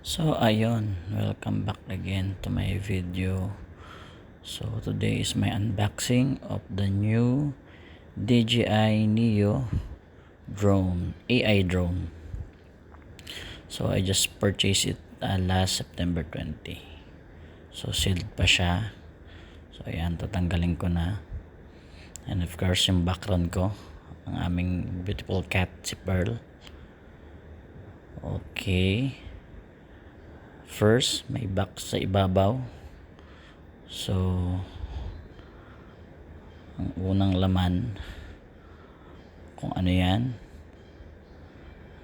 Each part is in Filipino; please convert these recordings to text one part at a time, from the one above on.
So ayun, welcome back again to my video. So today is my unboxing of the new DJI Neo drone, AI drone. So I just purchased it last September 20. So sealed pa siya. So ayan, tatanggalin ko na. And of course yung background ko, ang aming beautiful cat si Pearl. Okay. First, may box sa ibabaw. So, ang unang laman, kung ano yan,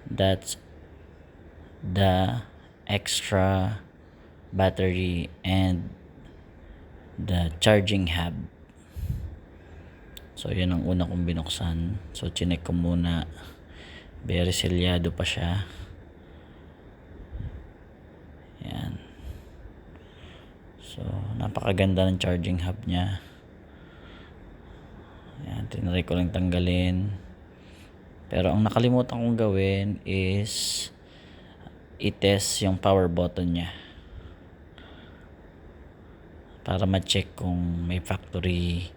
that's the extra battery and the charging hub. So, yun ang una kong binuksan. So, chinek ko muna. Very selyado pa siya. Yan. So, napakaganda ng charging hub niya. Yan, tinry ko lang tanggalin. Pero ang nakalimutan kong gawin is i-test yung power button niya. Para ma-check kung may factory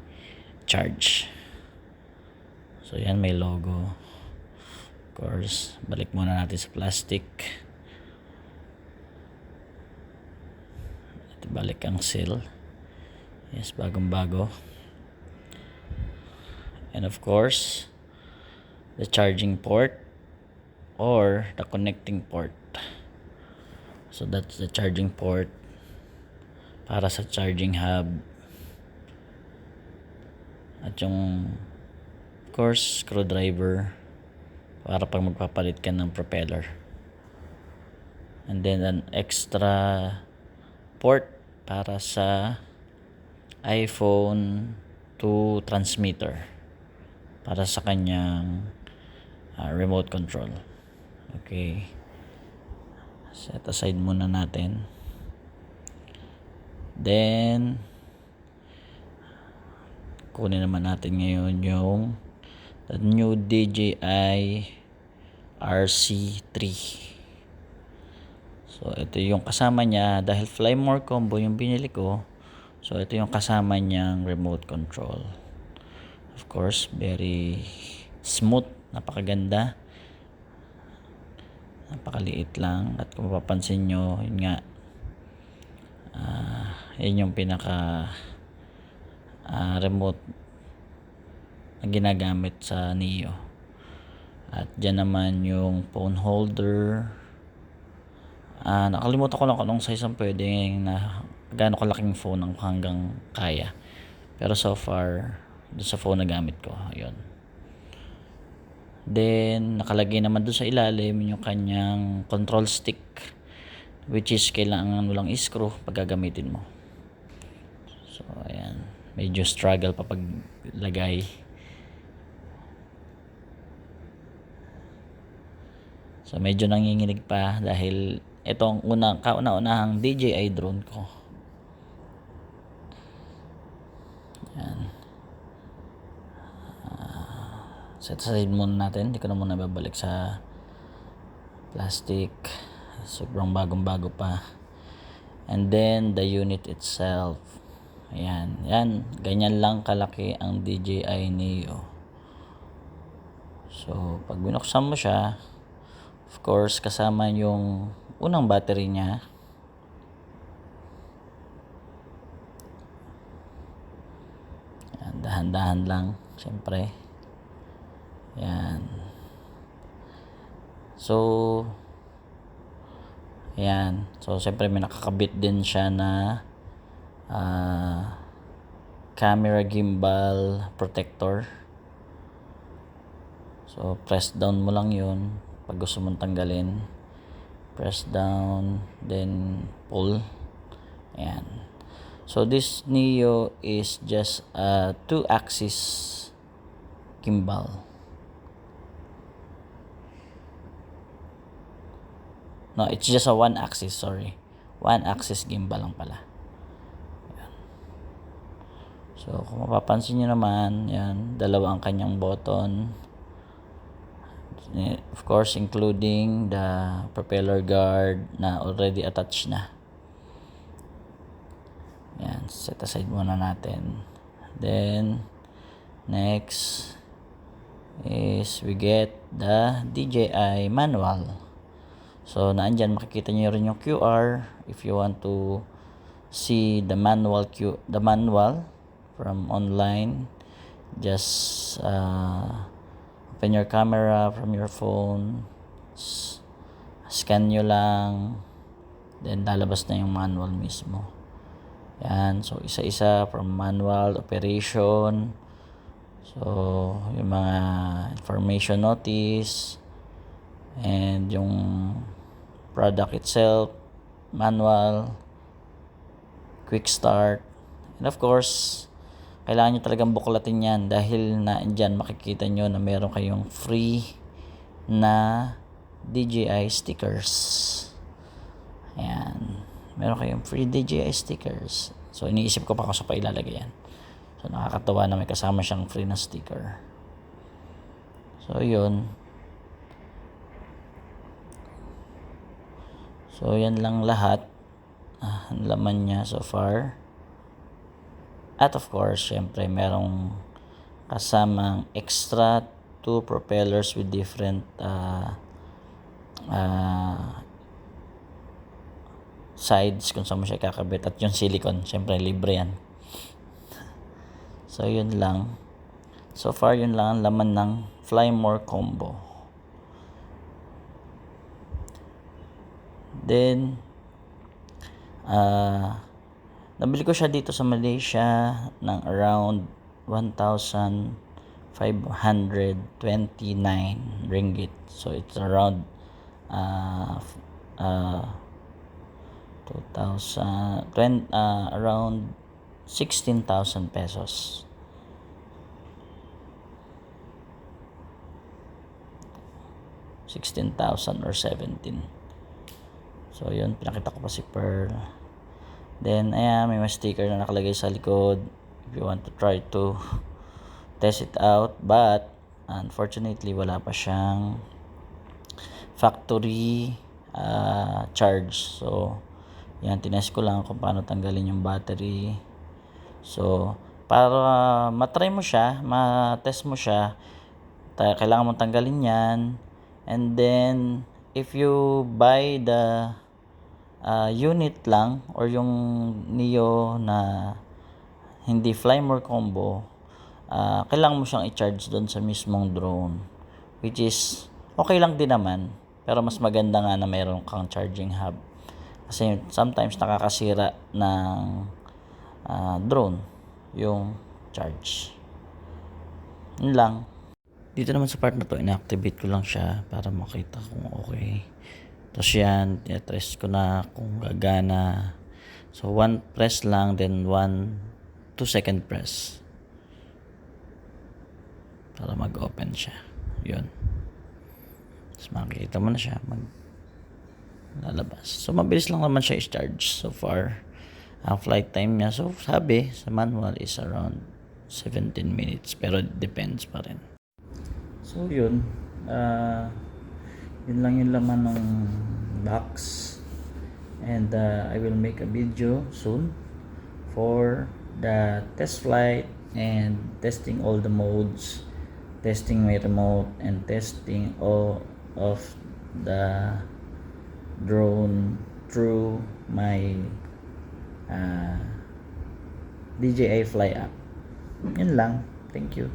charge. So, yan, may logo. Of course, balik muna natin sa plastic. Balik ang seal. Yes, bagong bago. And of course, the charging port or the connecting port. So that's the charging port para sa charging hub. At yung of course, screwdriver para pag magpapalit ka ng propeller. And then an extra port para sa iPhone 2 transmitter para sa kanyang remote control. Okay, set aside muna natin. Then kunin naman natin ngayon yung the new DJI RC3. So ito yung kasama niya, dahil Fly More combo yung binili ko. So ito yung kasama niyang remote control. Of course, very smooth, napakaganda, napakaliit lang. At kung mapapansin nyo, yun nga, yun yung pinaka remote na ginagamit sa Neo. At dyan naman yung phone holder. Nakalimutan ko lang kung anong size ang pwedeng na gaano kalaking phone ang hanggang kaya. Pero so far, doon sa phone na gamit ko, ayun. Then, nakalagay naman doon sa ilalim yung kanyang control stick, which is kailangan mo lang i-screw pag gagamitin mo. So, ayan. Medyo struggle pa paglagay. So, medyo nanginginig pa dahil ito ang kauna-unahang DJI drone ko. Yan. Set aside muna natin. Hindi ko na muna babalik sa plastic. Sobrang bagong-bago pa. And then, the unit itself. Ayan. Yan. Ganyan lang kalaki ang DJI Neo. So, pag binuksan mo siya, of course, kasama yung unang battery niya. Yan, dahan-dahan lang, siyempre. Yan. So, yan. So, siyempre may nakakabit din siya na camera gimbal protector. So, press down mo lang yun pag gusto mong tanggalin. Press down, then pull. Ayan. So, this Neo is just a 2-axis gimbal. No, it's just a 1-axis, sorry. 1-axis gimbal lang pala. Ayan. So, kung mapapansin nyo naman, yan, dalawa ang kanyang button. Of course, including the propeller guard na already attached na. Yan, set aside muna natin. Then, next is we get the DJI manual. So, naandyan, makikita nyo rin yung QR if you want to see the manual from online. Just open your camera from your phone, scan nyo lang, then lalabas na yung manual mismo. Yan, so isa-isa from manual, operation, so yung mga information notice, and yung product itself, manual, quick start, and of course, kailangan nyo talagang buklatin yan dahil na dyan makikita nyo na meron kayong free na DJI stickers. Ayan, meron kayong free DJI stickers. So iniisip ko pa kung sa pailalagay yan. So nakakatawa na may kasama siyang free na sticker. So yun. So yan lang lahat ang laman niya so far. At of course, syempre merong kasamang extra 2 propellers with different sides kung saan mo siya kakabit, at yung silicone syempre libre yan. So yun lang, so far yun lang ang laman ng Flymore combo. Then nabili ko siya dito sa Malaysia ng around 1,529 ringgit. So it's around 2,000 around 16,000 pesos. $16,000 or 17. So yun, pinakita ko pa si Pearl. Then ayan, may mga sticker na nakalagay sa likod if you want to try to test it out, but unfortunately wala pa siyang factory charge. So yan, tinest ko lang kung paano tanggalin yung battery. So para matry mo siya, matest mo siya, kailangan mong tanggalin yan. And then if you buy the unit lang or yung Neo na hindi Flymore combo, kailangan mo siyang i-charge doon sa mismong drone, which is okay lang din naman, pero mas maganda nga na mayroon kang charging hub kasi sometimes nakakasira ng drone yung charge. Yun lang. Dito naman sa part na to, ina-activate ko lang siya para makita kung okay. Tapos yan, test ko na kung gagana. So 1 press lang, then 2 second press para mag-open siya. Yun. Tapos makikita mo na siya lalabas. So mabilis lang naman siya i-charge so far. Ang flight time niya, so sabi sa manual is around 17 minutes, pero depends pa rin. So yun, yun lang yung laman ng box, and I will make a video soon for the test flight and testing all the modes, testing my remote, and testing all of the drone through my DJI Fly app. Yun lang. Thank you.